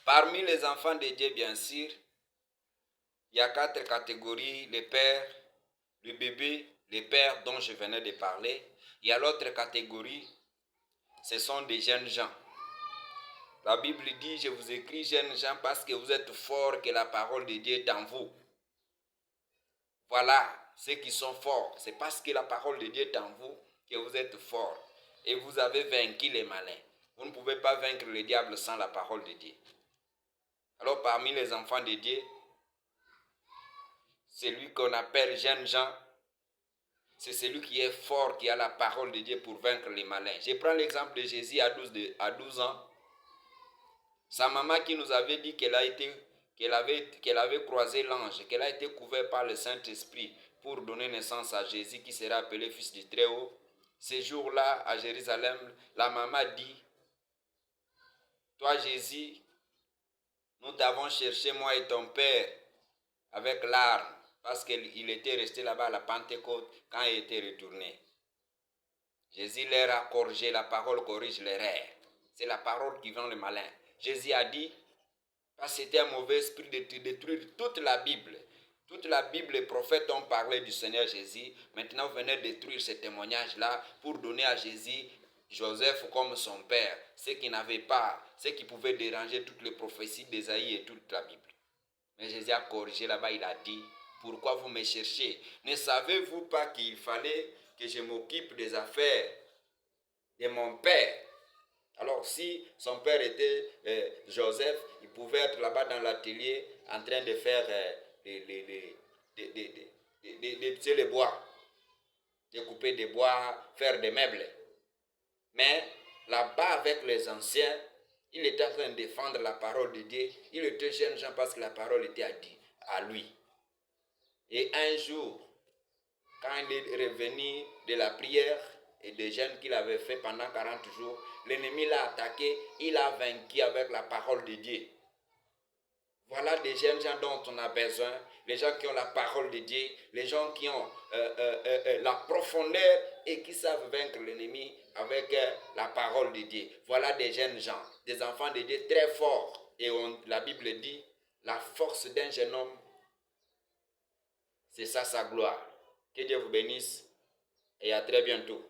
Parmi les enfants de Dieu, bien sûr, il y a 4 catégories, les pères, le bébé, les pères dont je venais de parler. Il y a l'autre catégorie, ce sont des jeunes gens. La Bible dit, je vous écris jeunes gens parce que vous êtes forts, que la parole de Dieu est en vous. Voilà, ceux qui sont forts, c'est parce que la parole de Dieu est en vous que vous êtes forts. Et vous avez vaincu les malins. Vous ne pouvez pas vaincre le diable sans la parole de Dieu. Alors parmi les enfants de Dieu, celui qu'on appelle jeunes gens, c'est celui qui est fort, qui a la parole de Dieu pour vaincre les malins. Je prends l'exemple de Jésus à 12 ans. Sa maman qui nous avait dit qu'elle avait croisé l'ange, qu'elle a été couverte par le Saint-Esprit pour donner naissance à Jésus qui sera appelé Fils du Très-Haut. Ce jour-là, à Jérusalem, la maman dit, toi Jésus, nous t'avons cherché, moi et ton père, avec larmes, parce qu'il était resté là-bas à la Pentecôte quand il était retourné. Jésus leur a corrigé, la parole corrige l'erreur. C'est la parole qui vend le malin. Jésus a dit, parce que c'était un mauvais esprit de détruire toute la Bible. Toute la Bible, les prophètes ont parlé du Seigneur Jésus. Maintenant, vous venez détruire ce témoignage-là pour donner à Jésus Joseph comme son père. Ce qui n'avait pas, ce qui pouvait déranger toutes les prophéties d'Ésaïe et toute la Bible. Mais Jésus a corrigé là-bas, il a dit, pourquoi vous me cherchez? Ne savez-vous pas qu'il fallait que je m'occupe des affaires de mon père? Alors si son père était Joseph, il pouvait être là-bas dans l'atelier en train de faire les bois, de couper des bois, faire des meubles. Mais là-bas avec les anciens, il était en train de défendre la parole de Dieu. Il était jeune Jean parce que la parole était à lui. Et un jour, quand il est revenu de la prière et des jeûnes qu'il avait fait pendant 40 jours, l'ennemi l'a attaqué, il a vaincu avec la parole de Dieu. Voilà des jeunes gens dont on a besoin, les gens qui ont la parole de Dieu, les gens qui ont la profondeur et qui savent vaincre l'ennemi avec la parole de Dieu. Voilà des jeunes gens, des enfants de Dieu très forts. Et la Bible dit, la force d'un jeune homme, c'est ça sa gloire. Que Dieu vous bénisse et à très bientôt.